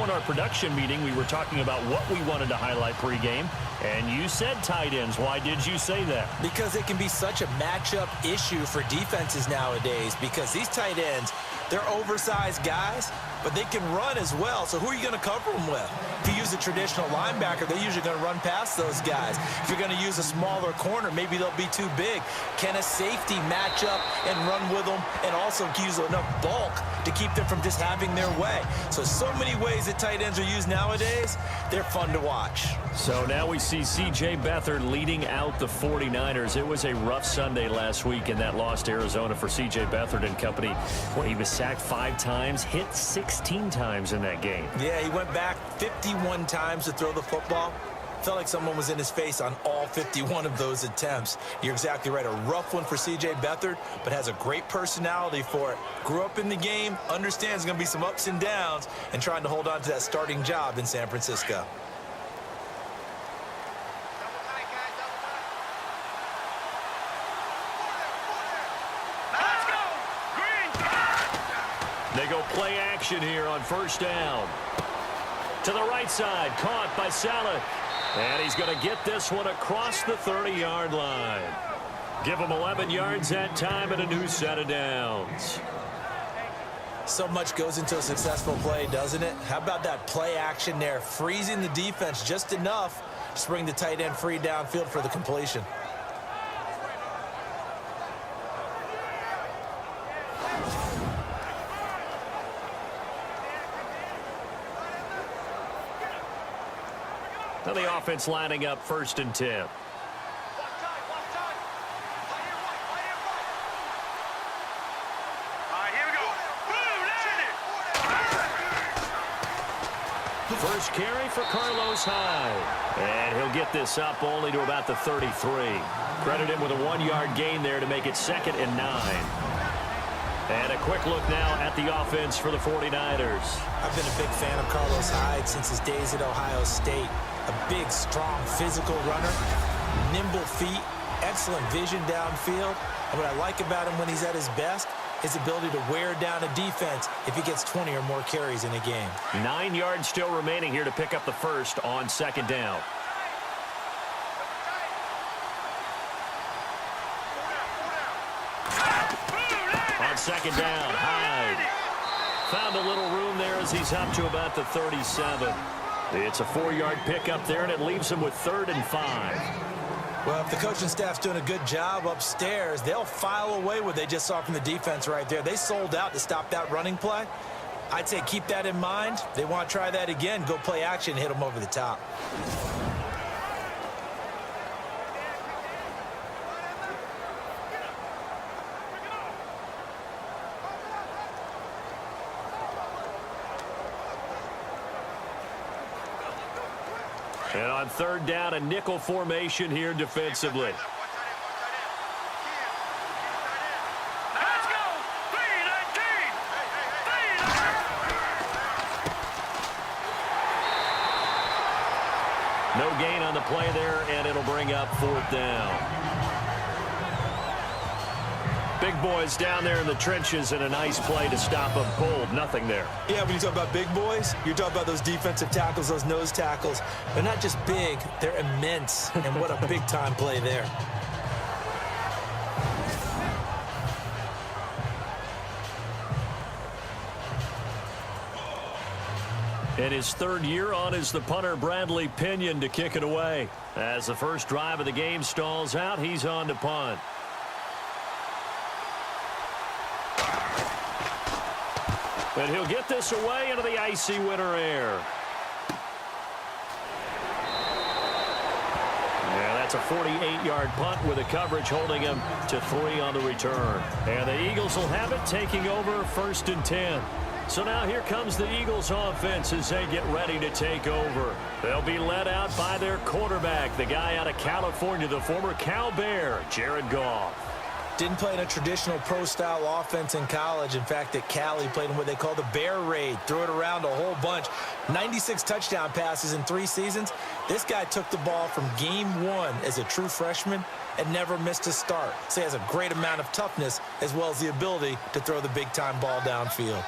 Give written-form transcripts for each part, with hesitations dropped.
In our production meeting, we were talking about what we wanted to highlight pregame, and you said tight ends. Why did you say that? Because it can be such a matchup issue for defenses nowadays, because these tight ends, they're oversized guys, but they can run as well. So who are you going to cover them with? If you use a traditional linebacker, they're usually going to run past those guys. If you're going to use a smaller corner, maybe they'll be too big. Can a safety match up and run with them and also use enough bulk to keep them from just having their way? So many ways that tight ends are used nowadays. They're fun to watch. So now we see C.J. Beathard leading out the 49ers. It was a rough Sunday last week in that loss to Arizona for C.J. Beathard and company. Well, he was sacked 5 times, hit 16 times in that game. Yeah, he went back 51 times to throw the football. Felt like someone was in his face on all 51 of those attempts. You're exactly right. A rough one for C.J. Beathard, but has a great personality for it. Grew up in the game, understands there's going to be some ups and downs, and trying to hold on to that starting job in San Francisco. They go play action here on first down. To the right side, caught by Saleh. And he's going to get this one across the 30-yard line. Give him 11 yards that time and a new set of downs. So much goes into a successful play, doesn't it? How about that play action there, freezing the defense just enough to bring the tight end free downfield for the completion. Now the offense lining up 1st and 10. First carry for Carlos Hyde. And he'll get this up only to about the 33. Credit him with a 1-yard gain there to make it 2nd and 9. And a quick look now at the offense for the 49ers. I've been a big fan of Carlos Hyde since his days at Ohio State. A big, strong, physical runner, nimble feet, excellent vision downfield. And what I like about him when he's at his best, his ability to wear down a defense if he gets 20 or more carries in a game. 9 yards still remaining here to pick up the first on 2nd down. On 2nd down, Hyde found a little room there as he's up to about the 37. It's a 4-yard pickup there, and it leaves him with 3rd and 5. Well, if the coaching staff's doing a good job upstairs, they'll file away what they just saw from the defense right there. They sold out to stop that running play. I'd say keep that in mind. They want to try that again. Go play action, hit them over the top. And on 3rd down, a nickel formation here defensively. No gain on the play there, and it'll bring up 4th down. Big boys down there in the trenches, and a nice play to stop them cold. Nothing there. Yeah, when you talk about big boys, you're talking about those defensive tackles, those nose tackles. They're not just big, they're immense. And what a big-time play there. In his 3rd year on is the punter Bradley Pinion to kick it away. As the first drive of the game stalls out, he's on to punt. And he'll get this away into the icy winter air. Yeah, that's a 48-yard punt with a coverage holding him to 3 on the return. And the Eagles will have it, taking over 1st and 10. So now here comes the Eagles offense as they get ready to take over. They'll be led out by their quarterback, the guy out of California, the former Cal Bear, Jared Goff. Didn't play in a traditional pro-style offense in college. In fact, at Cal, he played in what they call the Bear Raid. Threw it around a whole bunch. 96 touchdown passes in 3 seasons. This guy took the ball from game 1 as a true freshman and never missed a start. So he has a great amount of toughness as well as the ability to throw the big-time ball downfield.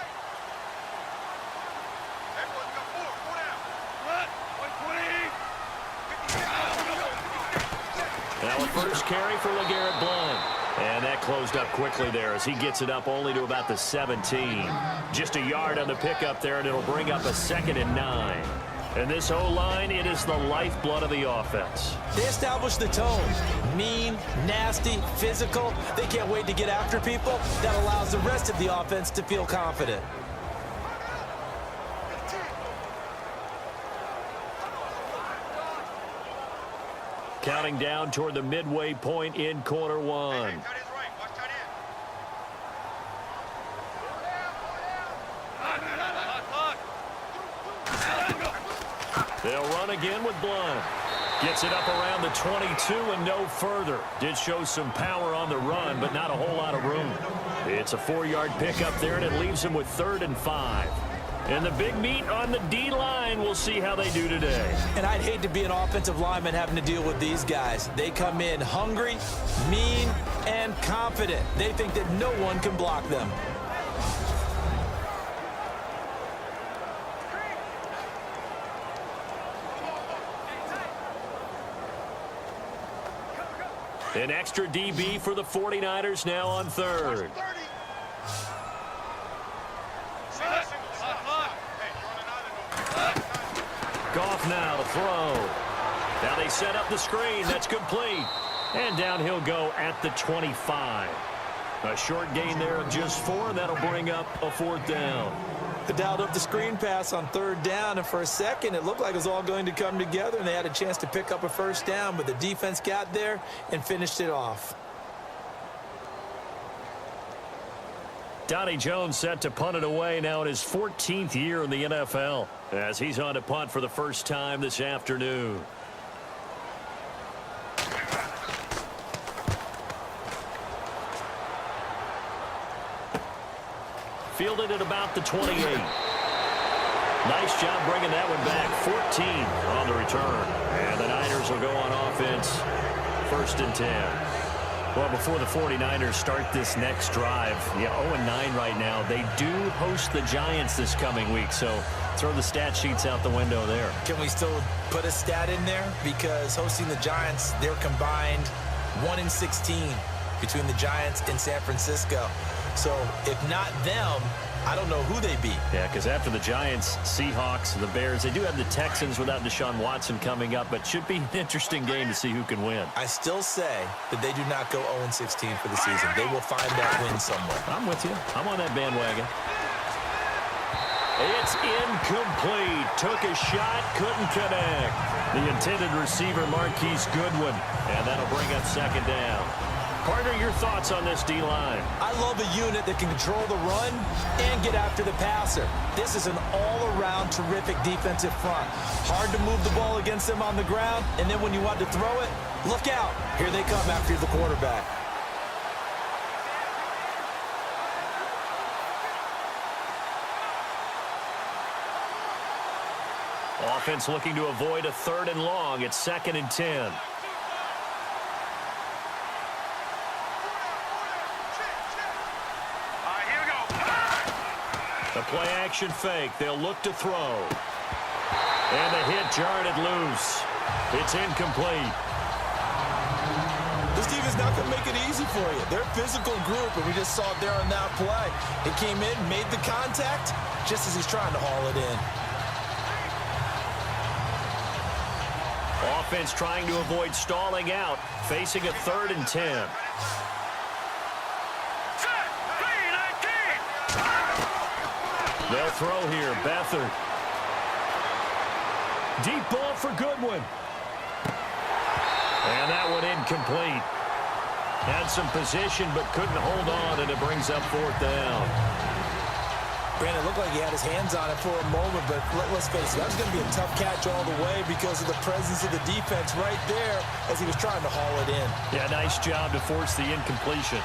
Now a first carry for LeGarrette Blount. And that closed up quickly there as he gets it up only to about the 17. Just a yard on the pickup there, and it'll bring up a 2nd and 9. And this O-line, it is the lifeblood of the offense. They established the tone. Mean, nasty, physical. They can't wait to get after people. That allows the rest of the offense to feel confident. Counting down toward the midway point in quarter one. They'll run again with Blount. Gets it up around the 22 and no further. Did show some power on the run, but not a whole lot of room. It's a 4-yard pickup there, and it leaves him with 3rd and 5. And the big meat on the D-line, we'll see how they do today. And I'd hate to be an offensive lineman having to deal with these guys. They come in hungry, mean, and confident. They think that no one can block them. An extra DB for the 49ers now on 3rd. Goff now to throw. Now they set up the screen. That's complete. And down he'll go at the 25. A short gain there of just 4, and that'll bring up a 4th down. They dialed up the screen pass on 3rd down, and for a second it looked like it was all going to come together, and they had a chance to pick up a 1st down, but the defense got there and finished it off. Donnie Jones set to punt it away now in his 14th year in the NFL as he's on to punt for the first time this afternoon. Fielded at about the 28. Nice job bringing that one back. 14 on the return. And the Niners will go on offense. 1st and 10. Well, before the 49ers start this next drive, 0-9 right now. They do host the Giants this coming week, so throw the stat sheets out the window there. Can we still put a stat in there? Because hosting the Giants, they're combined 1-16 between the Giants and San Francisco. So if not them, I don't know who they beat. Yeah, because after the Giants, Seahawks, the Bears, they do have the Texans without Deshaun Watson coming up, but should be an interesting game to see who can win. I still say that they do not go 0-16 for the season. They will find that win somewhere. I'm with you. I'm on that bandwagon. It's incomplete. Took a shot, couldn't connect. The intended receiver, Marquise Goodwin, and that'll bring up 2nd down. Partner, your thoughts on this D-line? I love a unit that can control the run and get after the passer. This is an all-around terrific defensive front. Hard to move the ball against them on the ground, and then when you want to throw it, look out. Here they come after the quarterback. Offense looking to avoid a 3rd and long. It's 2nd and 10. The play-action fake. They'll look to throw. And the hit jarred it loose. It's incomplete. This team is not going to make it easy for you. They're a physical group, and we just saw it there on that play. It came in, made the contact, just as he's trying to haul it in. Offense trying to avoid stalling out, facing a 3rd and 10. They'll throw here. Beathard. Deep ball for Goodwin. And that one incomplete. Had some position but couldn't hold on, and it brings up 4th down. Brandon, it looked like he had his hands on it for a moment, but let's face it, that was going to be a tough catch all the way because of the presence of the defense right there as he was trying to haul it in. Yeah, nice job to force the incompletion.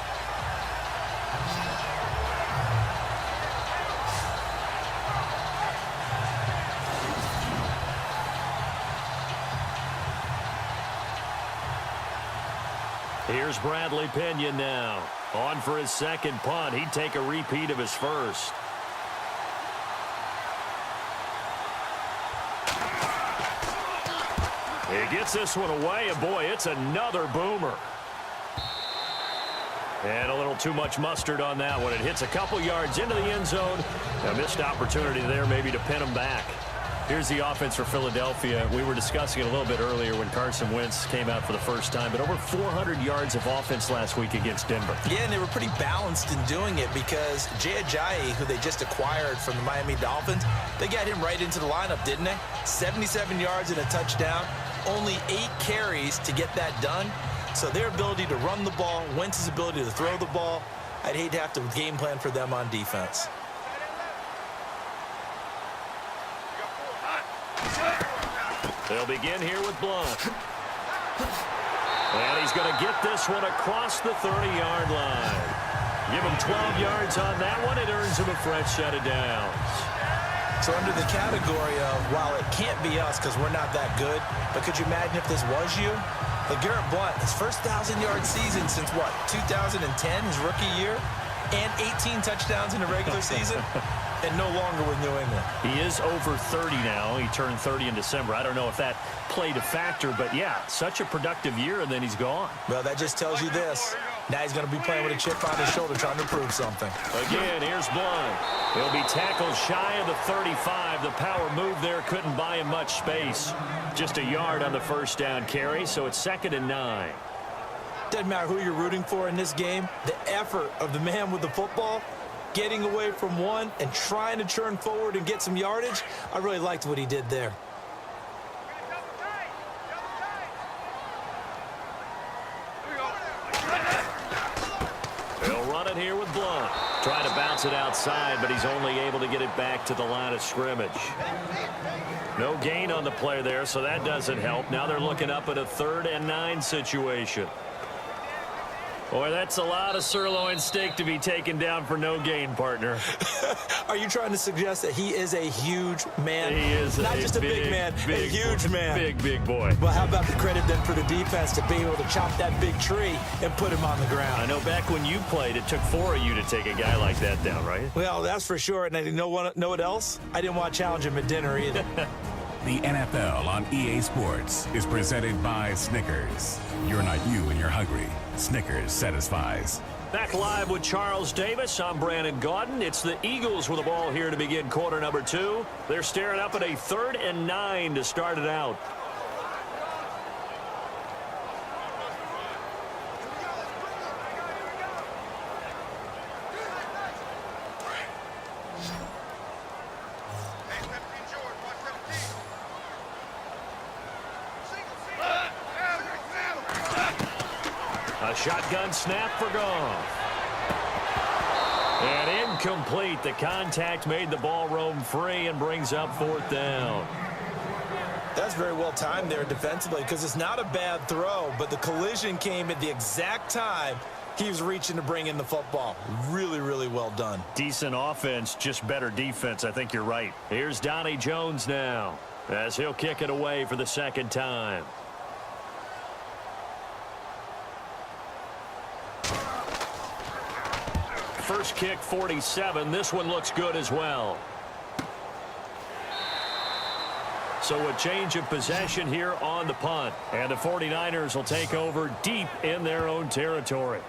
Here's Bradley Pinion now. On for his 2nd punt. He'd take a repeat of his 1st. He gets this one away, and boy, it's another boomer. And a little too much mustard on that one. It hits a couple yards into the end zone. A missed opportunity there maybe to pin him back. Here's the offense for Philadelphia. We were discussing it a little bit earlier when Carson Wentz came out for the first time, but over 400 yards of offense last week against Denver. Yeah, and they were pretty balanced in doing it because Jay Ajayi, who they just acquired from the Miami Dolphins, they got him right into the lineup, didn't they? 77 yards and a touchdown. Only 8 carries to get that done. So their ability to run the ball, Wentz's ability to throw the ball, I'd hate to have to game plan for them on defense. They'll begin here with Blunt. And he's going to get this one across the 30-yard line. Give him 12 yards on that one. It earns him a fresh set of downs. So under the category of, while it can't be us because we're not that good, but could you imagine if this was you? LeGarrette Blount, his first 1,000-yard season since, what, 2010, his rookie year? And 18 touchdowns in the regular season, and no longer with New England. He is over 30 now. He turned 30 in December. I don't know if that played a factor, but yeah, such a productive year, and then he's gone. Well, that just tells you this. Now he's going to be playing with a chip on his shoulder trying to prove something. Again, here's Blount. He'll be tackled shy of the 35. The power move there couldn't buy him much space. Just a yard on the first down carry, so it's 2nd and 9. Doesn't matter who you're rooting for in this game. The effort of the man with the football, getting away from one and trying to turn forward and get some yardage, I really liked what he did there. He'll run it here with Blount. Trying to bounce it outside, but he's only able to get it back to the line of scrimmage. No gain on the play there, so that doesn't help. Now they're looking up at a 3rd and 9 situation. Boy, that's a lot of sirloin steak to be taken down for no gain, partner. Are you trying to suggest that he is a huge man? He is not just a big man, a huge man. Big boy. Well, how about the credit then for the defense to be able to chop that big tree and put him on the ground? I know back when you played, it took 4 of you to take a guy like that down, right? Well, that's for sure. And you know what else? I didn't want to challenge him at dinner either. The NFL on EA Sports is presented by Snickers. You're not you when you're hungry. Snickers satisfies. Back live with Charles Davis. I'm Brandon Gaudin. It's the Eagles with the ball here to begin quarter number 2. They're staring up at a 3rd and 9 to start it out. A shotgun snap for Goff. And incomplete. The contact made the ball roam free and brings up 4th down. That's very well timed there defensively because it's not a bad throw, but the collision came at the exact time he was reaching to bring in the football. Really, really well done. Decent offense, just better defense. I think you're right. Here's Donnie Jones now as he'll kick it away for the 2nd time. First kick, 47. This one looks good as well. So a change of possession here on the punt. And the 49ers will take over deep in their own territory.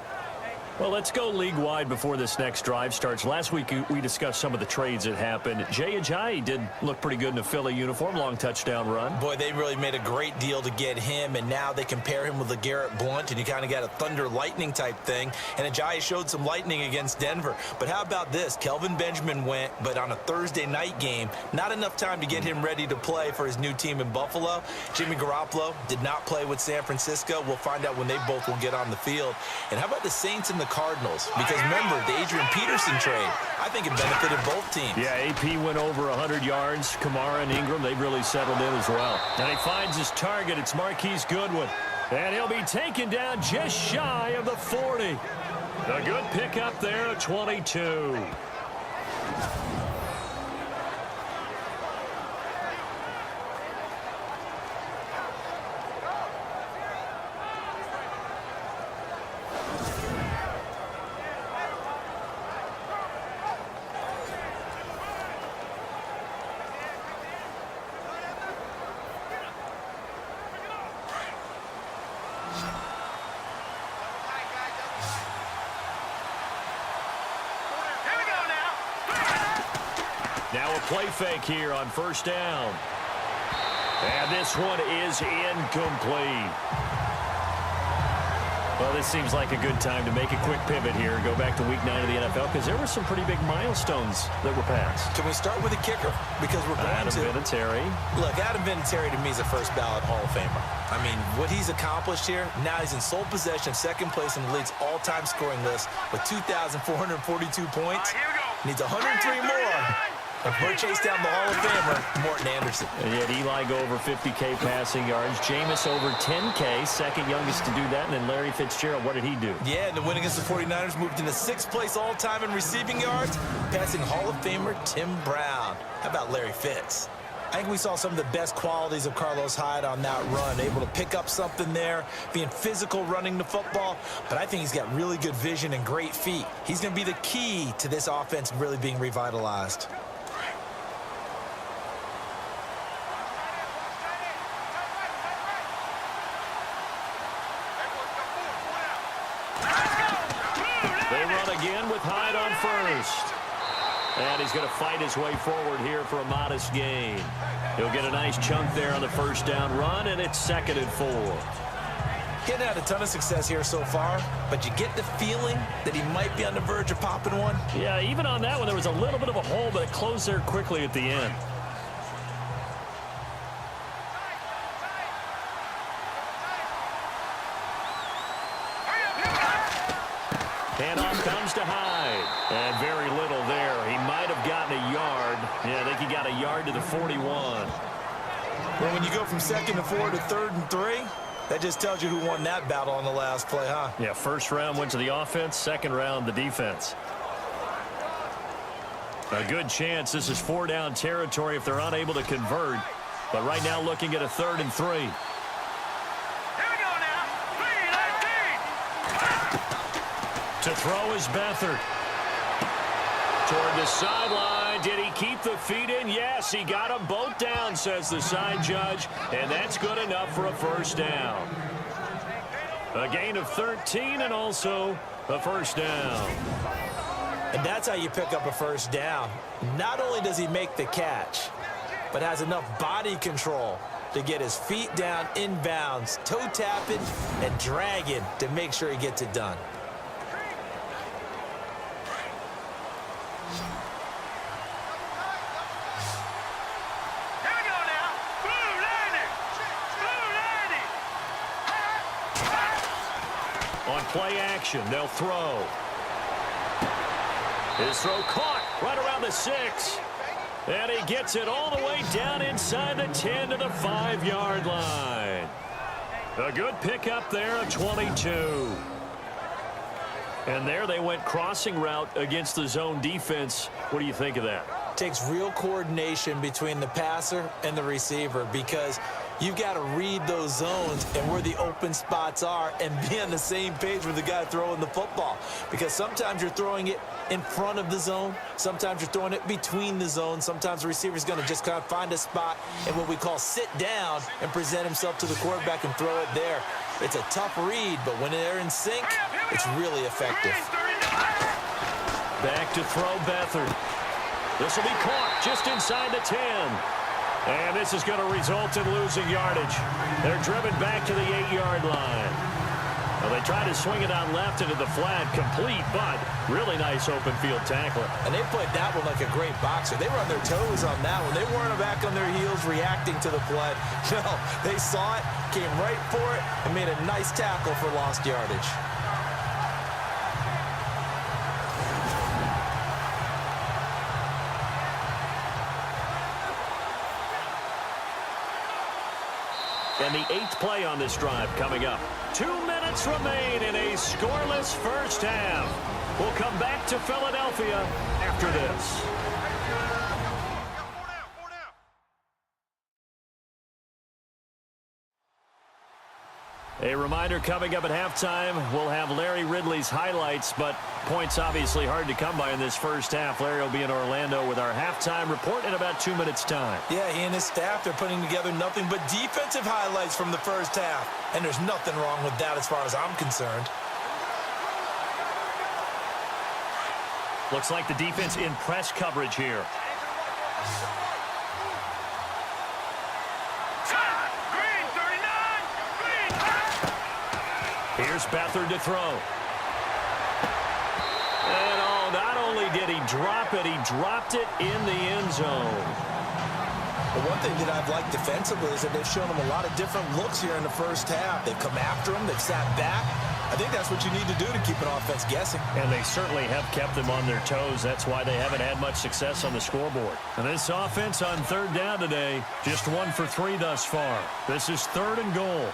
Well, let's go league-wide before this next drive starts. Last week, we discussed some of the trades that happened. Jay Ajayi did look pretty good in a Philly uniform, long touchdown run. Boy, they really made a great deal to get him, and now they compare him with LeGarrette Blount, and you kind of got a thunder-lightning type thing. And Ajayi showed some lightning against Denver. But how about this? Kelvin Benjamin went, but on a Thursday night game, not enough time to get him ready to play for his new team in Buffalo. Jimmy Garoppolo did not play with San Francisco. We'll find out when they both will get on the field. And how about the Saints and the Cardinals? Because remember, the Adrian Peterson trade, I think it benefited both teams. Yeah, AP went over 100 yards. Kamara and Ingram, they've really settled in as well. And he finds his target. It's Marquise Goodwin. And he'll be taken down just shy of the 40. A good pickup there at 22. Now a play fake here on first down. And this one is incomplete. Well, this seems like a good time to make a quick pivot here. Go back to Week 9 of the NFL because there were some pretty big milestones that were passed. Can we start with a kicker? Because we're going Adam Vinatieri. Look, Adam Vinatieri to me is a first ballot Hall of Famer. I mean, what he's accomplished here, now he's in sole possession of second place in the league's all-time scoring list with 2,442 points. Needs 103 more. If we're chase down the Hall of Famer, Morton Anderson. And yet Eli go over 50K passing yards. Jameis over 10K, second youngest to do that. And then Larry Fitzgerald, what did he do? Yeah, and the win against the 49ers moved into 6th place all-time in receiving yards, passing Hall of Famer Tim Brown. How about Larry Fitz? I think we saw some of the best qualities of Carlos Hyde on that run, able to pick up something there, being physical running the football, but I think he's got really good vision and great feet. He's going to be the key to this offense really being revitalized. They run again with Hyde on first. And he's going to fight his way forward here for a modest gain. He'll get a nice chunk there on the first down run, and it's 2nd and 4. Getting had a ton of success here so far, but you get the feeling that he might be on the verge of popping one. Yeah, even on that one, there was a little bit of a hole, but it closed there quickly at the end. Handoff comes to Hyde. And very little there. He might have gotten a yard. Yeah, I think he got a yard to the 41. Well, when you go from 2nd and 4 to 3rd and 3, that just tells you who won that battle on the last play, huh? Yeah, first round went to the offense, second round the defense. A good chance this is 4-down territory if they're unable to convert. But right now looking at a 3rd and 3. To throw is Beathard. Toward the sideline. Did he keep the feet in? Yes, he got them both down, says the side judge. And that's good enough for a first down. A gain of 13 and also a first down. And that's how you pick up a first down. Not only does he make the catch, but has enough body control to get his feet down inbounds, toe tapping and dragging to make sure he gets it done. On play action, they'll throw. His throw caught right around the 6. And he gets it all the way down inside the 10 to the 5-yard line. A good pickup there, a 22. And there they went crossing route against the zone defense. What do you think of that? Takes real coordination between the passer and the receiver because you've got to read those zones and where the open spots are and be on the same page with the guy throwing the football. Because sometimes you're throwing it in front of the zone. Sometimes you're throwing it between the zones. Sometimes the receiver's going to just kind of find a spot and what we call sit down and present himself to the quarterback and throw it there. It's a tough read, but when they're in sync, it's really effective. Back to throw Beathard. This will be caught just inside the 10. And this is going to result in losing yardage. They're driven back to the 8-yard line. Well, they try to swing it out left into the flat, complete, but really nice open field tackling. And they played that one like a great boxer. They were on their toes on that one. They weren't back on their heels reacting to the play. No, they saw it, came right for it, and made a nice tackle for lost yardage. And the 8th play on this drive coming up. 2 minutes remain in a scoreless first half. We'll come back to Philadelphia after this. A reminder coming up at halftime, we'll have Larry Ridley's highlights, but points obviously hard to come by in this first half. Larry will be in Orlando with our halftime report in about 2 minutes' time. Yeah, he and his staff, they're putting together nothing but defensive highlights from the first half. And there's nothing wrong with that as far as I'm concerned. Looks like the defense in press coverage here. Here's Beathard to throw. And not only did he drop it, he dropped it in the end zone. Well, one thing that I've liked defensively is that they've shown him a lot of different looks here in the first half. They've come after him. They've sat back. I think that's what you need to do to keep an offense guessing. And they certainly have kept them on their toes. That's why they haven't had much success on the scoreboard. And this offense on third down today, just 1 for 3 thus far. This is 3rd and goal.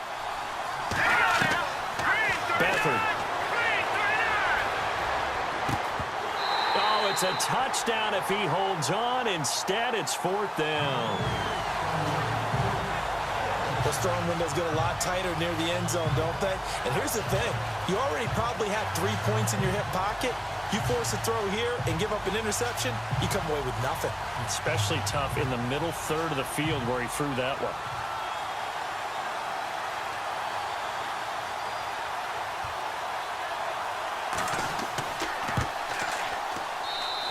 Beathard. Oh, it's a touchdown if he holds on. Instead, it's 4th down. The throwing windows get a lot tighter near the end zone, don't they? And here's the thing. You already probably have 3 points in your hip pocket. You force a throw here and give up an interception, you come away with nothing. Especially tough in the middle third of the field where he threw that one.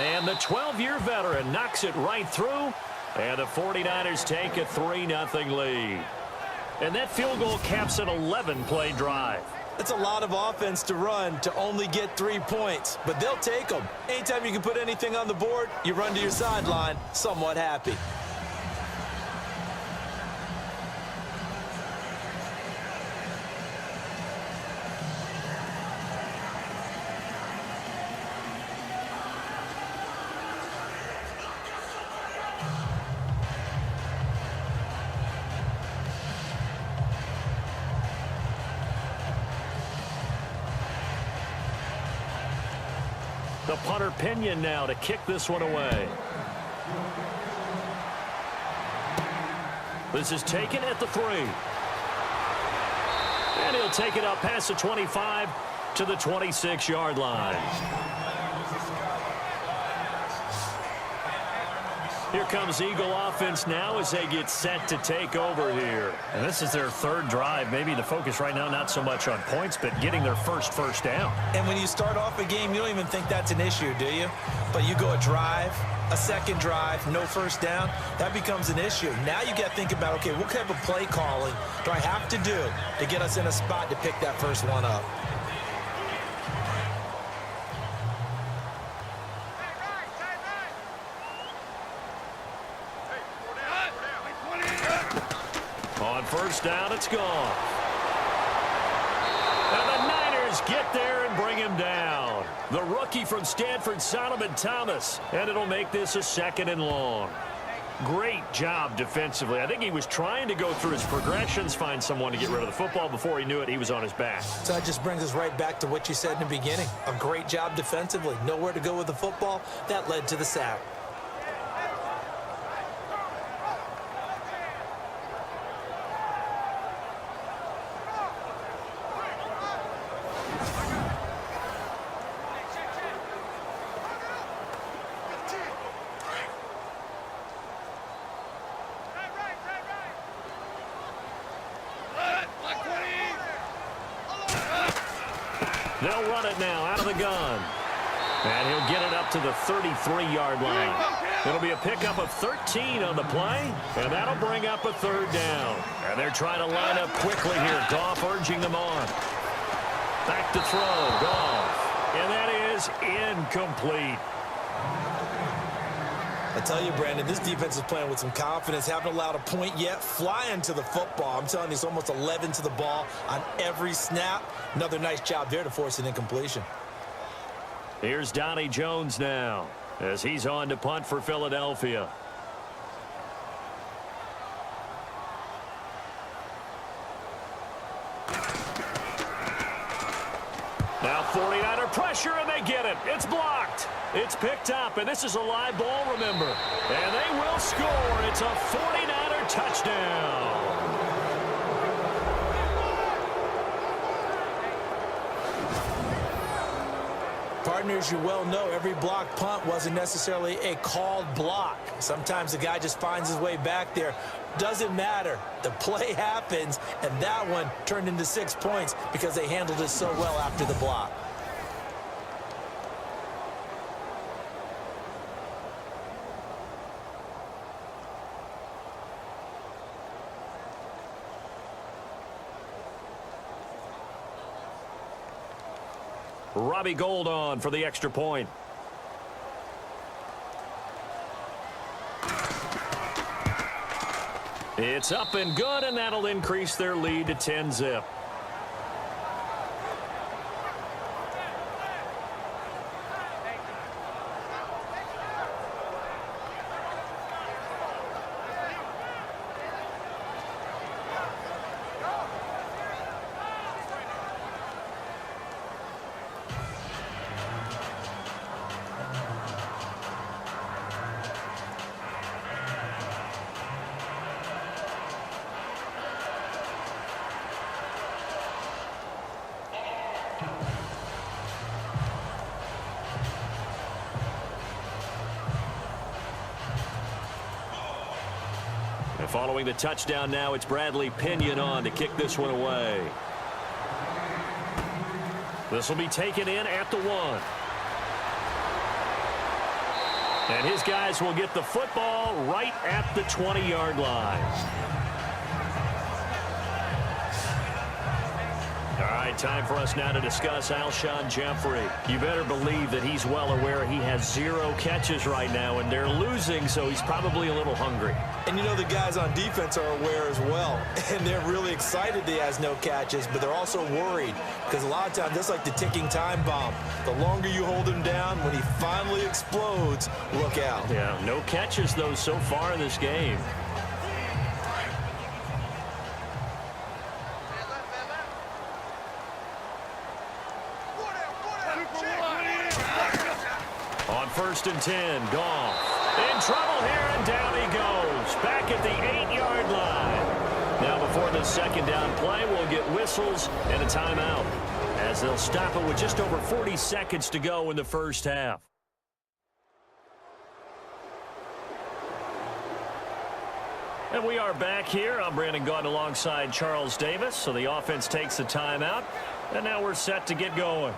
And the 12-year veteran knocks it right through. And the 49ers take a 3-0 lead. And that field goal caps an 11-play drive. It's a lot of offense to run to only get 3 points, but they'll take them. Anytime you can put anything on the board, you run to your sideline somewhat happy. The punter Pinion now to kick this one away. This is taken at the 3. And he'll take it up past the 25 to the 26-yard line. Here comes Eagle offense now as they get set to take over here. And this is their 3rd drive. Maybe the focus right now not so much on points, but getting their first down. And when you start off a game, you don't even think that's an issue, do you? But you go a drive, a second drive, no first down, that becomes an issue. Now you got to think about, okay, what type of play calling do I have to do to get us in a spot to pick that first one up? On first down, it's gone. And the Niners get there and bring him down. The rookie from Stanford, Solomon Thomas. And it'll make this a 2nd and long. Great job defensively. I think he was trying to go through his progressions, find someone to get rid of the football. Before he knew it, he was on his back. So that just brings us right back to what you said in the beginning. A great job defensively. Nowhere to go with the football. That led to the sack. They'll run it now out of the gun. And he'll get it up to the 33-yard line. It'll be a pickup of 13 on the play, and that'll bring up a 3rd down. And they're trying to line up quickly here. Goff urging them on. Back to throw. Goff. And that is incomplete. I tell you, Brandon, this defense is playing with some confidence. Haven't allowed a point yet. Flying to the football. I'm telling you, it's almost 11 to the ball on every snap. Another nice job there to force an incompletion. Here's Donnie Jones now as he's on to punt for Philadelphia. Now 49er pressure, and they get it. It's blocked. It's picked up, and this is a live ball, remember. And they will score. It's a 49er touchdown. Partners, you well know every block punt wasn't necessarily a called block. Sometimes the guy just finds his way back there. Doesn't matter. The play happens, and that one turned into 6 points because they handled it so well after the block. Robbie Gould on for the extra point. It's up and good, and that'll increase their lead to 10-zip. Following the touchdown now, it's Bradley Pinion on to kick this one away. This will be taken in at the 1. And his guys will get the football right at the 20-yard line. All right, time for us now to discuss Alshon Jeffrey. You better believe that he's well aware he has 0 catches right now, and they're losing, so he's probably a little hungry. And you know the guys on defense are aware as well, and they're really excited that he has no catches, but they're also worried because a lot of times that's like the ticking time bomb. The longer you hold him down, when he finally explodes, look out. Yeah, no catches, though, so far in this game. On 1st and 10, Goff. In trouble here, and down he goes. Back at the 8-yard line. Now before the second down play, we'll get whistles and a timeout, as they'll stop it with just over 40 seconds to go in the first half. And we are back here. I'm Brandon Gaudin alongside Charles Davis. So the offense takes the timeout, and now we're set to get going.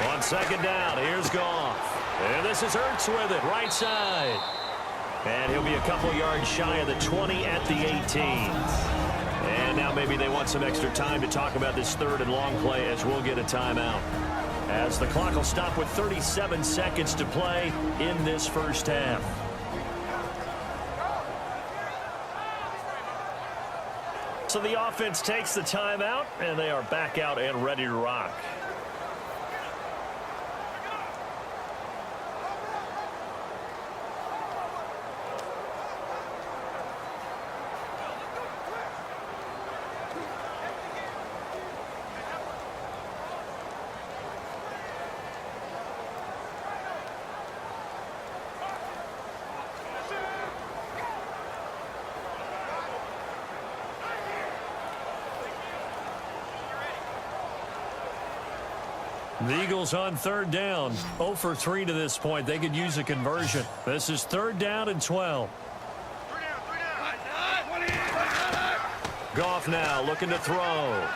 On second down, here's Goff. And this is Ertz with it, right side. And he'll be a couple yards shy of the 20 at the 18. And now maybe they want some extra time to talk about this 3rd and long play, as we'll get a timeout, as the clock will stop with 37 seconds to play in this first half. So the offense takes the timeout, and they are back out and ready to rock. The Eagles on 3rd down, 0 for 3 to this point. They could use a conversion. This is 3rd down and 12. Goff now looking to throw.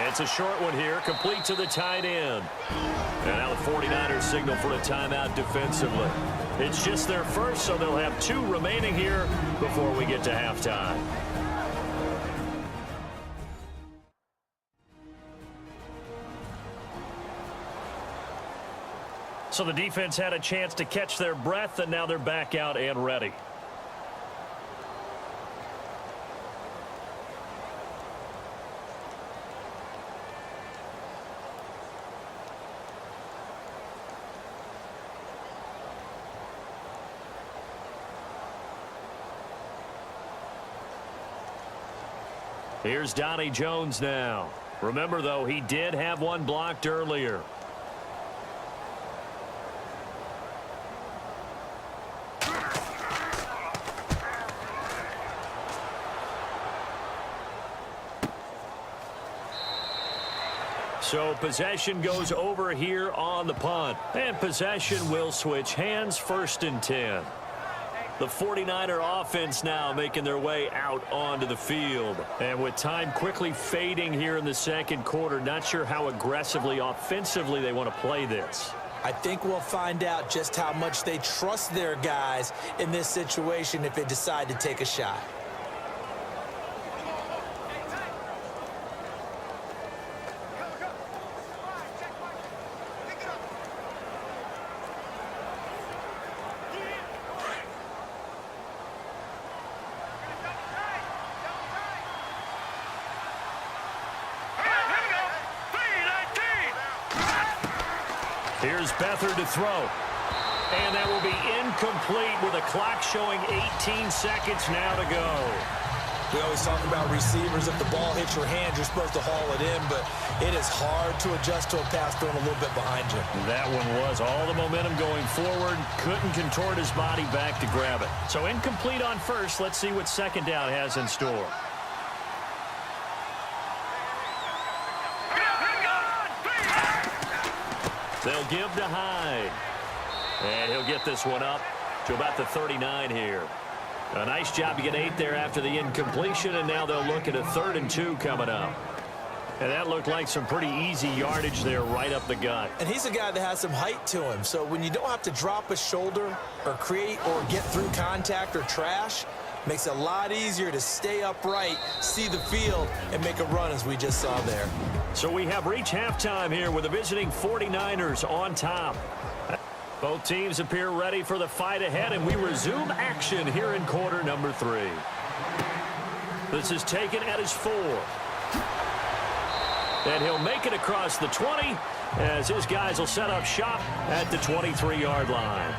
It's a short one here, complete to the tight end. And now the 49ers signal for a timeout defensively. It's just their first, so they'll have 2 remaining here before we get to halftime. So the defense had a chance to catch their breath, and now they're back out and ready. Here's Donnie Jones now. Remember, though, he did have one blocked earlier. So possession goes over here on the punt. And possession will switch hands, 1st and 10. The 49er offense now making their way out onto the field. And with time quickly fading here in the second quarter, not sure how aggressively, offensively they want to play this. I think we'll find out just how much they trust their guys in this situation if they decide to take a shot. Here's Beathard to throw. And that will be incomplete with a clock showing 18 seconds now to go. We always talk about receivers. If the ball hits your hand, you're supposed to haul it in, but it is hard to adjust to a pass thrown a little bit behind you. That one was all the momentum going forward. Couldn't contort his body back to grab it. So incomplete on first. Let's see what second down has in store. They'll give to Hyde. And he'll get this one up to about the 39 here. A nice job to get 8 there after the incompletion, and now they'll look at a 3rd and 2 coming up. And that looked like some pretty easy yardage there right up the gut. And he's a guy that has some height to him, so when you don't have to drop a shoulder or create or get through contact or trash, makes it a lot easier to stay upright, see the field, and make a run as we just saw there. So we have reached halftime here with the visiting 49ers on top. Both teams appear ready for the fight ahead, and we resume action here in quarter number 3. This is taken at his 4. And he'll make it across the 20 as his guys will set up shop at the 23-yard line.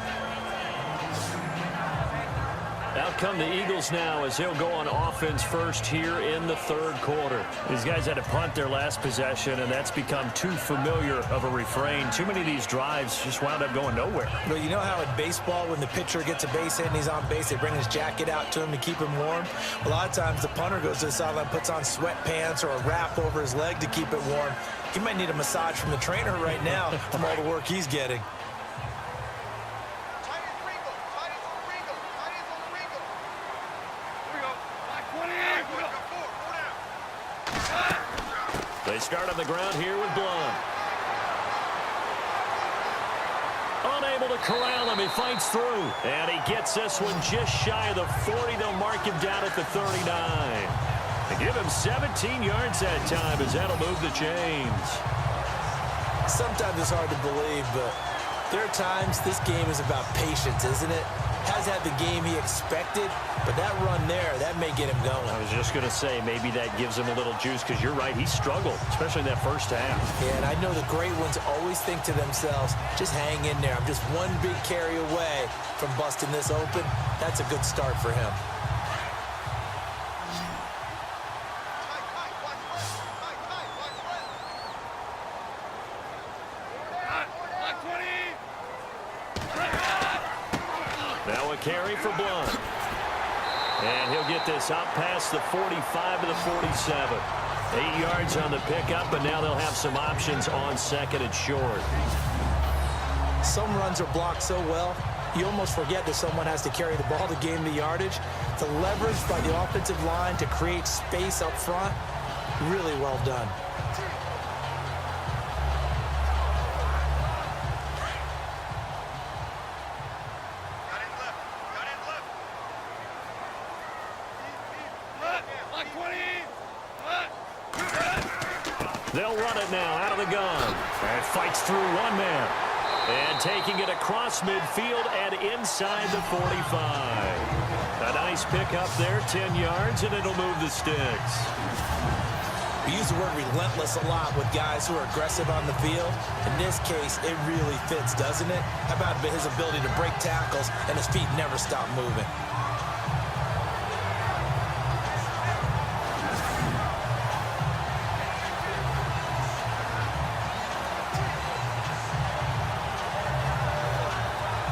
Out come the Eagles now as they'll go on offense first here in the 3rd quarter. These guys had to punt their last possession, and that's become too familiar of a refrain. Too many of these drives just wound up going nowhere. Well, you know how in baseball when the pitcher gets a base hit and he's on base, they bring his jacket out to him to keep him warm? A lot of times the punter goes to the sideline, puts on sweatpants or a wrap over his leg to keep it warm. He might need a massage from the trainer right now from all the work he's getting. They start on the ground here with Blunt. Unable to corral him. He fights through. And he gets this one just shy of the 40. They'll mark him down at the 39. They give him 17 yards that time as that'll move the chains. Sometimes it's hard to believe, but there are times this game is about patience, isn't it? Has had the game he expected, but that run there, that may get him going. I was just going to say, maybe that gives him a little juice, because you're right, he struggled, especially in that first half. Yeah, and I know the great ones always think to themselves, just hang in there. I'm just one big carry away from busting this open. That's a good start for him. Now a carry for Blunt. And he'll get this up past the 45 to the 47. 8 yards on the pickup, but now they'll have some options on second and short. Some runs are blocked so well, you almost forget that someone has to carry the ball to gain the yardage. The leverage by the offensive line to create space up front, really well done. They'll run it now out of the gun. And fights through one man. And taking it across midfield and inside the 45. A nice pickup there, 10 yards, and it'll move the sticks. We use the word relentless a lot with guys who are aggressive on the field. In this case, it really fits, doesn't it? How about his ability to break tackles and his feet never stop moving?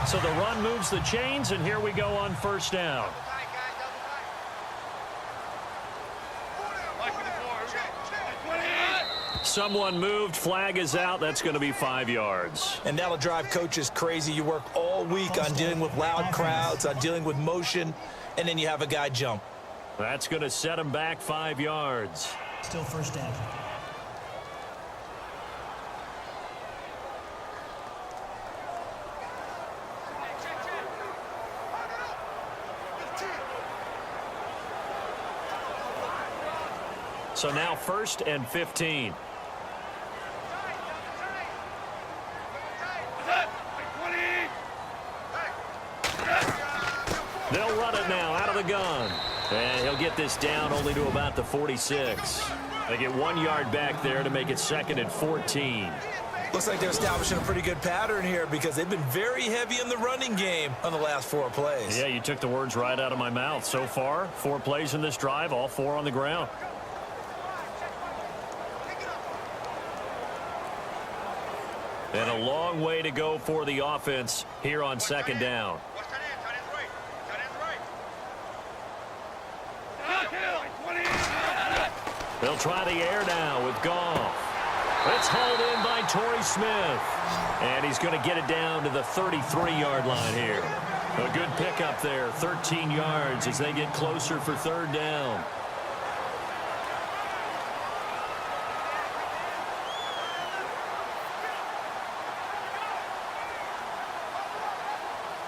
So the run moves the chains, and here we go on first down. Someone moved. Flag is out. That's going to be 5 yards. And that'll drive coaches crazy. You work all week on dealing with loud crowds, on dealing with motion, and then you have a guy jump. That's going to set him back 5 yards. Still first down. So now 1st and 15. They'll run it now out of the gun. And he'll get this down only to about the 46. They get 1 yard back there to make it 2nd and 14. Looks like they're establishing a pretty good pattern here because they've been very heavy in the running game on the last 4 plays. Yeah, you took the words right out of my mouth. So far, 4 plays in this drive, all 4 on the ground. And a long way to go for the offense here on 2nd down. They'll try the air now with Goff. It's hauled in by Torrey Smith. And he's going to get it down to the 33-yard line here. A good pickup there, 13 yards as they get closer for 3rd down.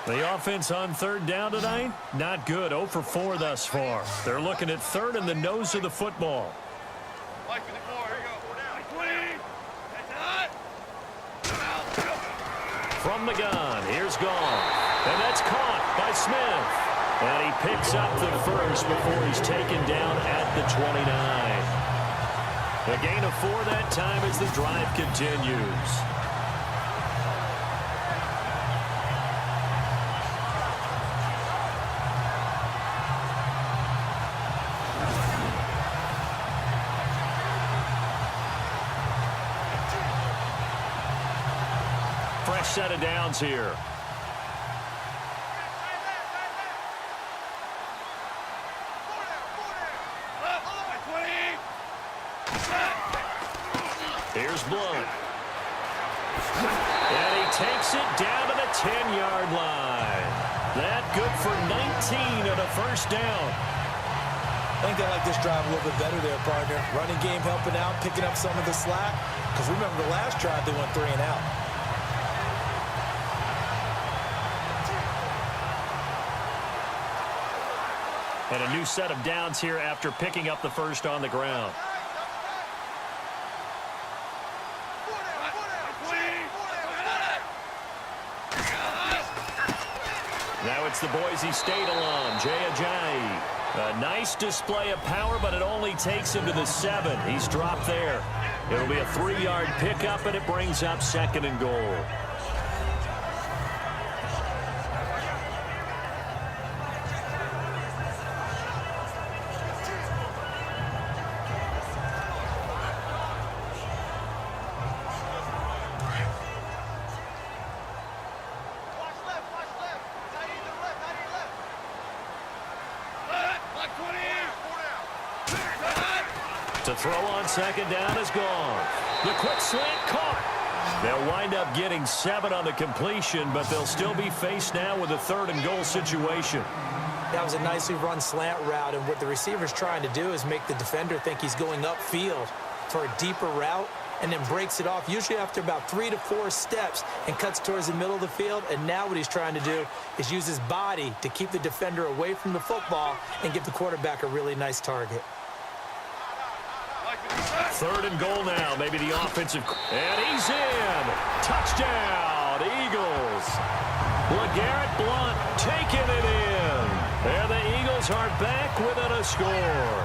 The offense on 3rd down tonight, not good. 0 for 4 thus far. They're looking at 3rd in the nose of the football. From the gun, here's Goff. And that's caught by Smith. And he picks up the first before he's taken down at the 29. A gain of 4 that time as the drive continues. Fresh set of downs here. Here's Blunt. And he takes it down to the 10-yard line. That good for 19 and a first down. I think they like this drive a little bit better there, partner. Running game helping out, picking up some of the slack. Because remember the last drive, they went 3 and out. And a new set of downs here after picking up the first on the ground. Now it's the Boise State alum, Jay Ajayi. A nice display of power, but it only takes him to the 7. He's dropped there. It'll be a 3-yard pickup, and it brings up 2nd and goal. To throw on 2nd down is Goff. The quick slant caught. They'll wind up getting 7 on the completion, but they'll still be faced now with a 3rd and goal situation. That was a nicely run slant route, and what the receiver's trying to do is make the defender think he's going upfield for a deeper route and then breaks it off, usually after about 3 to 4 steps, and cuts towards the middle of the field. And now what he's trying to do is use his body to keep the defender away from the football and give the quarterback a really nice target. 3rd and goal now. Maybe the offensive. And he's in. Touchdown, Eagles. LeGarrette Blount taking it in. And the Eagles are back within a score.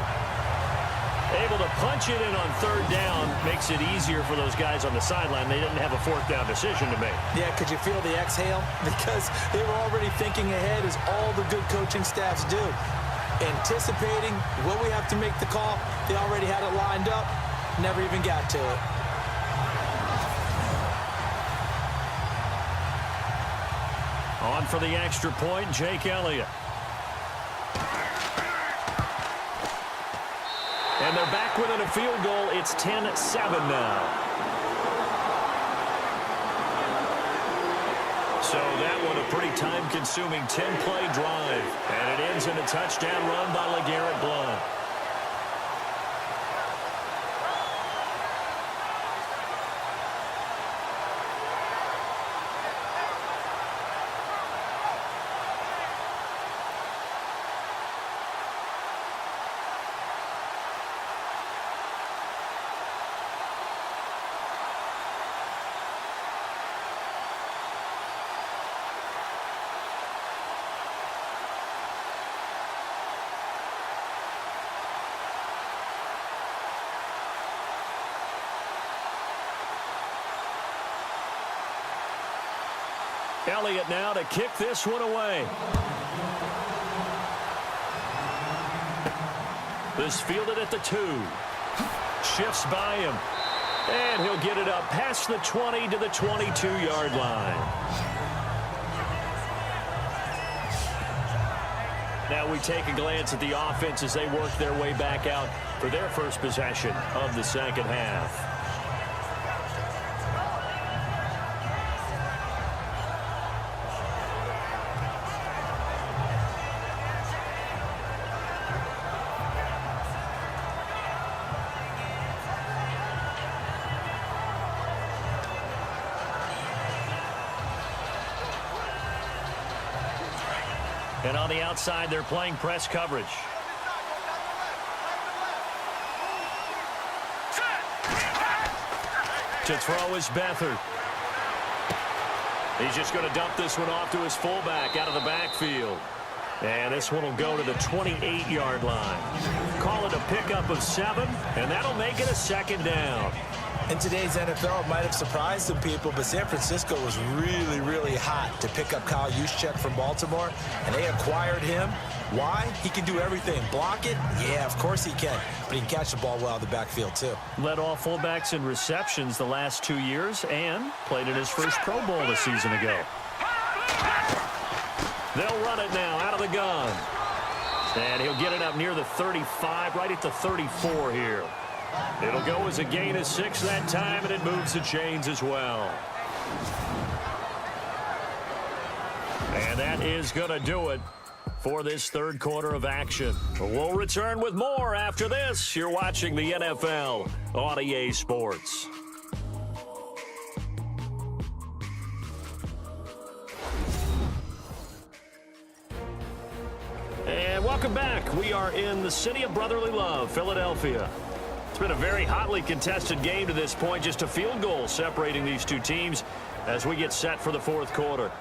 Able to punch it in on 3rd down makes it easier for those guys on the sideline. They didn't have a 4th down decision to make. Yeah, could you feel the exhale? Because they were already thinking ahead, as all the good coaching staffs do. Anticipating, will we have to make the call? They already had it lined up. Never even got to it. On for the extra point, Jake Elliott. And they're back within a field goal. It's 10-7 now. So that one a pretty time-consuming 10-play drive. And it ends in a touchdown run by LeGarrette Blount. Elliott now to kick this one away. This fielded at the 2. Shifts by him. And he'll get it up past the 20 to the 22-yard line. Now we take a glance at the offense as they work their way back out for their first possession of the second half. And on the outside, they're playing press coverage. To throw is Beathard. He's just going to dump this one off to his fullback out of the backfield. And this one will go to the 28-yard line. Call it a pickup of 7, and that'll make it a second down. In today's NFL, it might have surprised some people, but San Francisco was really, really hot to pick up Kyle Juszczyk from Baltimore, and they acquired him. Why? He can do everything. Block it? Yeah, of course he can. But he can catch the ball well out of the backfield, too. Led all fullbacks in receptions the last 2 years and played in his first Pro Bowl a season ago. They'll run it now out of the gun. And he'll get it up near the 35, right at the 34 here. It'll go as a gain of 6 that time, and it moves the chains as well. And that is going to do it for this third quarter of action. We'll return with more after this. You're watching the NFL on EA Sports. And welcome back. We are in the city of brotherly love, Philadelphia. It's been a very hotly contested game to this point. Just a field goal separating these two teams as we get set for the fourth quarter.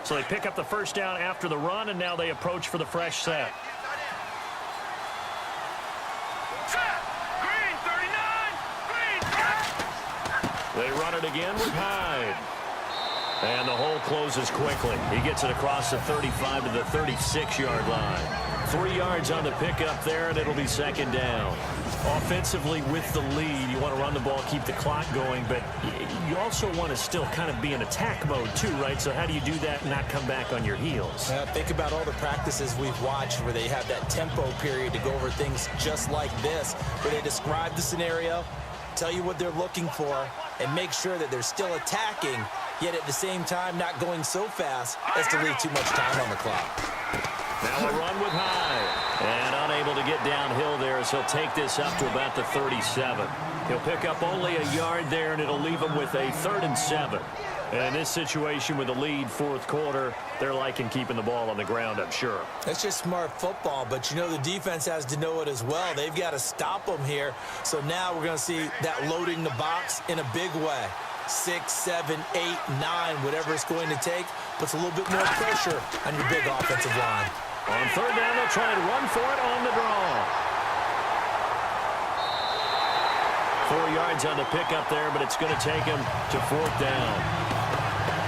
So they pick up the first down after the run, and now they approach for the fresh set. They run it again with Hyde. And the hole closes quickly. He gets it across the 35 to the 36-yard line. 3 yards on the pickup there, and it'll be second down. Offensively with the lead, you want to run the ball, keep the clock going, but you also want to still kind of be in attack mode too, right? So how do you do that and not come back on your heels? Think about all the practices we've watched where they have that tempo period to go over things just like this, where they describe the scenario, tell you what they're looking for, and make sure that they're still attacking, yet at the same time not going so fast as to leave too much time on the clock. Now a run with Hyde. And unable to get downhill there as he'll take this up to about the 37. He'll pick up only a yard there, and it'll leave him with a 3rd and 7. And in this situation with the lead, fourth quarter, they're liking keeping the ball on the ground, I'm sure. It's just smart football, but you know the defense has to know it as well. They've got to stop them here. So now we're going to see that loading the box in a big way. 6, 7, 8, 9, whatever it's going to take, puts a little bit more pressure on your big offensive line. On third down, they'll try and run for it on the draw. 4 yards on the pickup there, but it's going to take him to fourth down.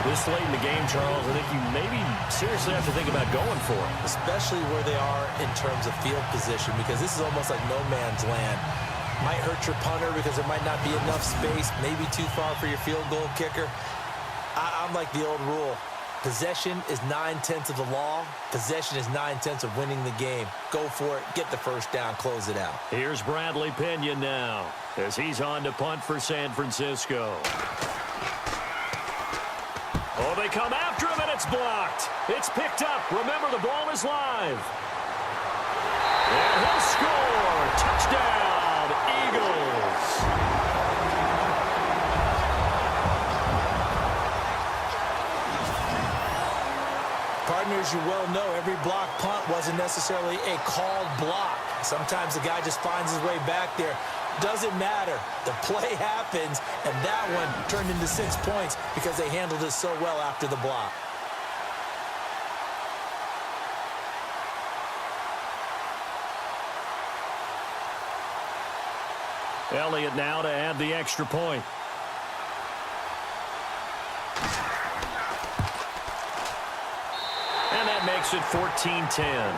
This late in the game, Charles, I think you maybe seriously have to think about going for it. Especially where they are in terms of field position, because this is almost like no man's land. Might hurt your punter because there might not be enough space, maybe too far for your field goal kicker. I'm like the old rule. Possession is 9/10 of the law. Possession is 9/10 of winning the game. Go for it. Get the first down. Close it out. Here's Bradley Pinion now as he's on to punt for San Francisco. Oh, they come after him, and it's blocked. It's picked up. Remember, the ball is live. And he'll score. Touchdown, Eagles. Partners, you well know every block punt wasn't necessarily a called block. Sometimes the guy just finds his way back there. Doesn't matter. The play happens, and that one turned into 6 points because they handled it so well after the block. Elliott now to add the extra point. And that makes it 14-10.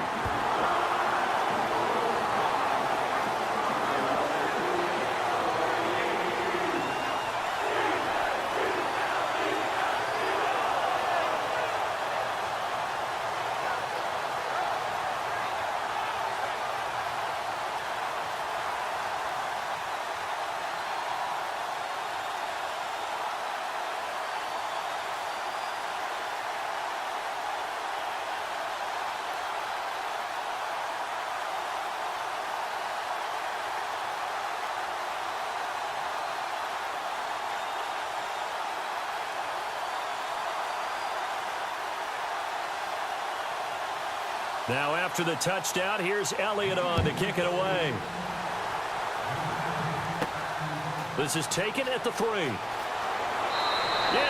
Now after the touchdown, here's Elliott on to kick it away. This is taken at the 3. And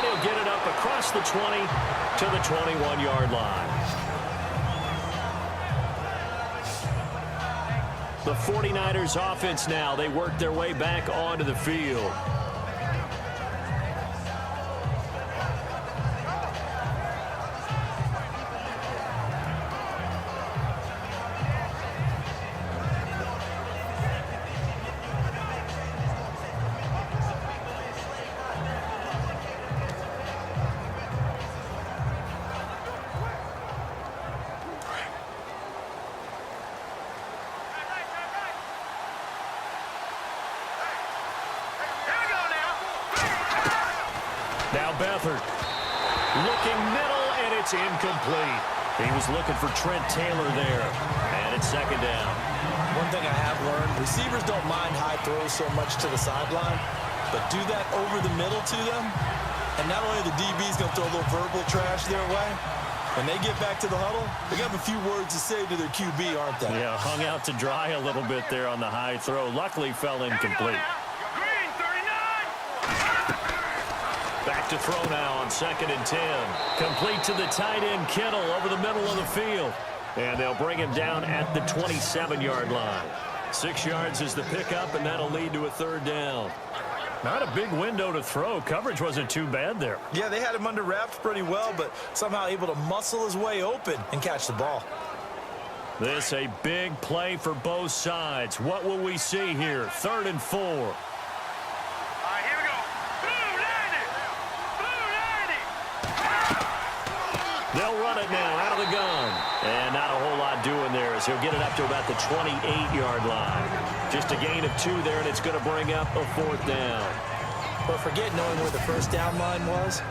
he'll get it up across the 20 to the 21-yard line. The 49ers offense now, they work their way back onto the field. Now Beathard looking middle, and it's incomplete. He was looking for Trent Taylor there, and it's second down. One thing I have learned, receivers don't mind high throws so much to the sideline, but do that over the middle to them, and not only the DB's going to throw a little verbal trash their way, when they get back to the huddle, they have a few words to say to their QB, aren't they? Yeah, hung out to dry a little bit there on the high throw. Luckily fell incomplete. Back to throw now on 2nd and 10. Complete to the tight end, Kittle, over the middle of the field. And they'll bring him down at the 27-yard line. 6 yards is the pickup, and that'll lead to a third down. Not a big window to throw. Coverage wasn't too bad there. Yeah, they had him under wraps pretty well, but somehow able to muscle his way open and catch the ball. This a big play for both sides. What will we see here? 3rd and 4. They'll run it now out of the gun. And not a whole lot doing there as he'll get it up to about the 28-yard line. Just a gain of 2 there, and it's going to bring up a 4th down. But forget knowing where the first down line was.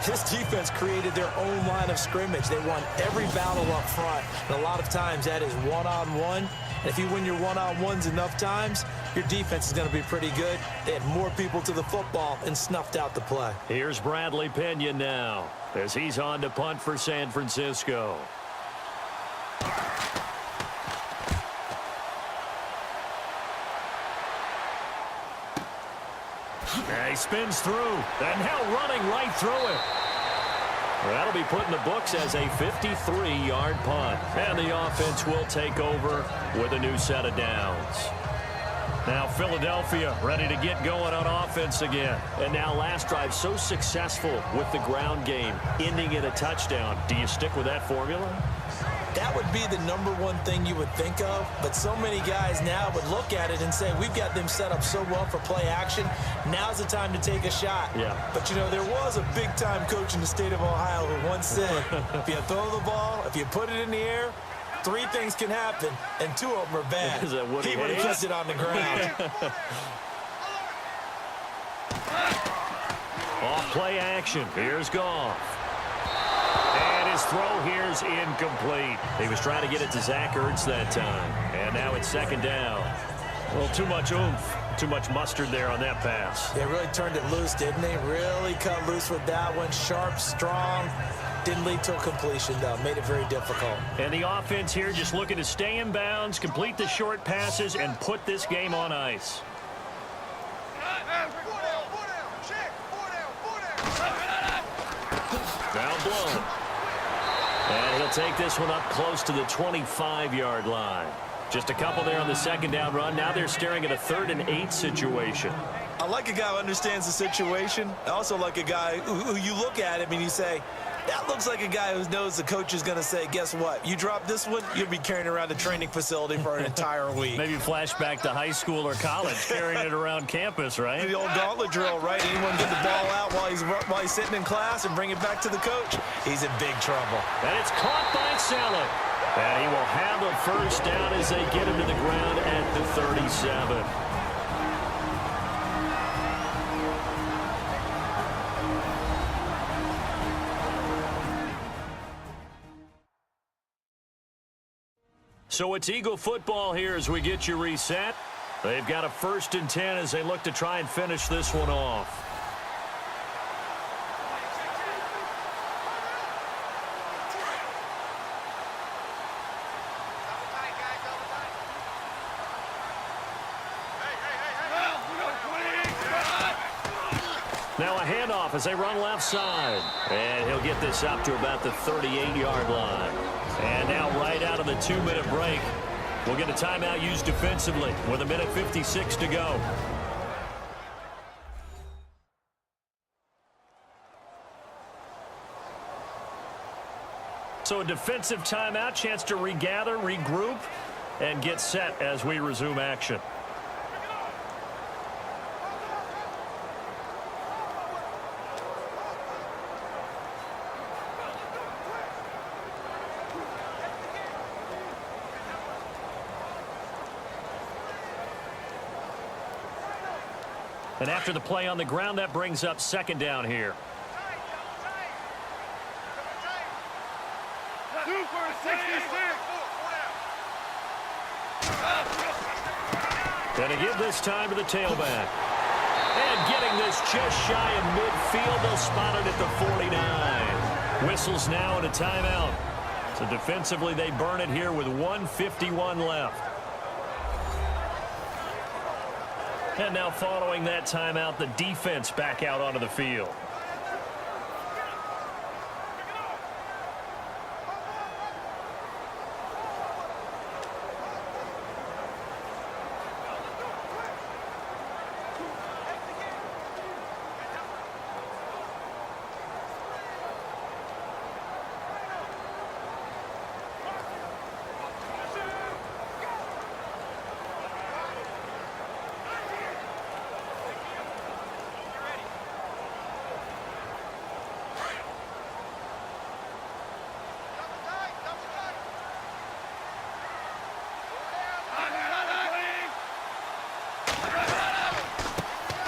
This defense created their own line of scrimmage. They won every battle up front. And a lot of times that is one-on-one. And if you win your one-on-ones enough times, your defense is going to be pretty good. They had more people to the football and snuffed out the play. Here's Bradley Pinion now as he's on to punt for San Francisco. And he spins through, and now running right through it. That'll be put in the books as a 53-yard punt. And the offense will take over with a new set of downs. Now Philadelphia ready to get going on offense again. And now last drive so successful with the ground game, ending in a touchdown. Do you stick with that formula? That would be the number one thing you would think of, but so many guys now would look at it and say, we've got them set up so well for play action. Now's the time to take a shot. Yeah. But, you know, there was a big-time coach in the state of Ohio who once said, if you throw the ball, if you put it in the air, 3 things can happen, and 2 of them are bad. Is that Woody he would have Hayes? kept it on the ground. Off play action. Here's Goff. And his throw here's incomplete. He was trying to get it to Zach Ertz that time. And now it's 2nd down. Well, too much oomph, too much mustard there on that pass. They really turned it loose, didn't they? Really cut loose with that one. Sharp, strong. Didn't lead to a completion, though. Made it very difficult. And the offense here just looking to stay in bounds, complete the short passes, and put this game on ice. Down blown. And he'll take this one up close to the 25-yard line. Just a couple there on the 2nd down run. Now they're staring at a 3rd and 8 situation. I like a guy who understands the situation. I also like a guy who you look at him and you say, that looks like a guy who knows the coach is going to say, guess what? You drop this one, you'll be carrying around a training facility for an entire week. Maybe flashback to high school or college, carrying it around campus, right? The old gauntlet drill, right? Anyone get the ball out while he's sitting in class and bring it back to the coach? He's in big trouble. And it's caught by Selleck. And he will have a 1st down as they get him to the ground at the 37. So it's Eagle football here as we get you reset. They've got a 1st and 10 as they look to try and finish this one off. Now a handoff as they run left side. And he'll get this up to about the 38-yard line. And now right out of the 2-minute break, we'll get a timeout used defensively with 1:56 to go. So a defensive timeout, chance to regather, regroup, and get set as we resume action. And after the play on the ground, that brings up 2nd down here. Going to give this time to the tailback. And getting this just shy of midfield. They'll spot it at the 49. Whistles now and a timeout. So defensively, they burn it here with 1:51 left. And now following that timeout, the defense back out onto the field.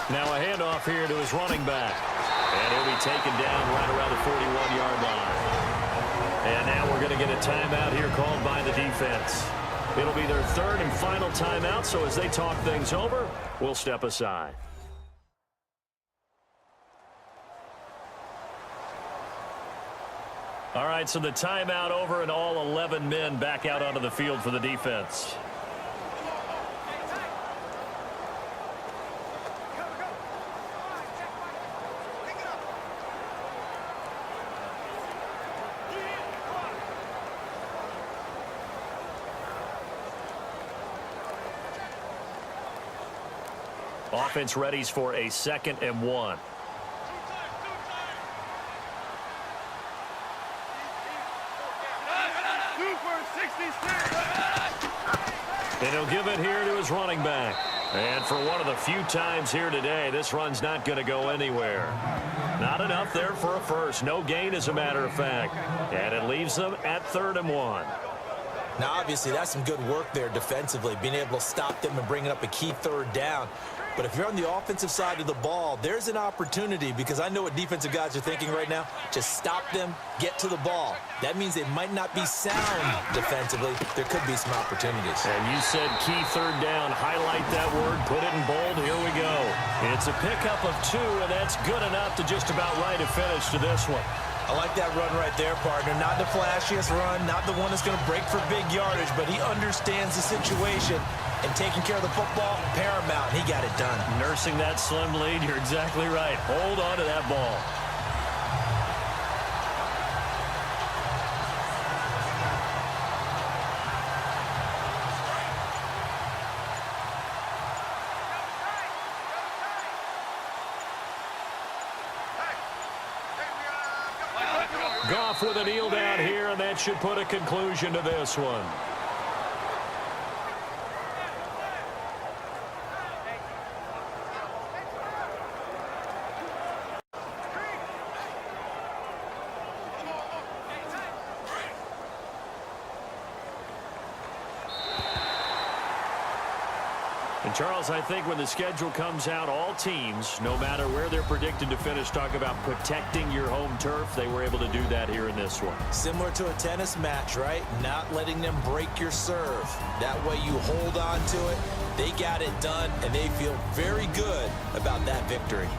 Now a handoff here to his running back. And he'll be taken down right around the 41-yard line. And now we're going to get a timeout here called by the defense. It'll be their 3rd and final timeout, so as they talk things over, we'll step aside. All right, so the timeout over and all 11 men back out onto the field for the defense. Offense readies for a 2nd and 1. And he'll give it here to his running back. And for one of the few times here today, this run's not going to go anywhere. Not enough there for a first. No gain, as a matter of fact. And it leaves them at 3rd and 1. Now, obviously, that's some good work there defensively, being able to stop them and bringing up a key 3rd down. But if you're on the offensive side of the ball, there's an opportunity, because I know what defensive guys are thinking right now. Just stop them, get to the ball. That means they might not be sound defensively. There could be some opportunities. And you said key 3rd down. Highlight that word. Put it in bold. Here we go. It's a pickup of 2, and that's good enough to just about write a finish to this one. I like that run right there, partner. Not the flashiest run, not the one that's going to break for big yardage, but he understands the situation, and taking care of the football, paramount. He got it done. Nursing that slim lead, you're exactly right. Hold on to that ball. Goff with a kneel down here, and that should put a conclusion to this one. And Charles, I think when the schedule comes out, all teams, no matter where they're predicted to finish, talk about protecting your home turf. They were able to do that here in this one. Similar to a tennis match, right? Not letting them break your serve. That way you hold on to it. They got it done, and they feel very good about that victory.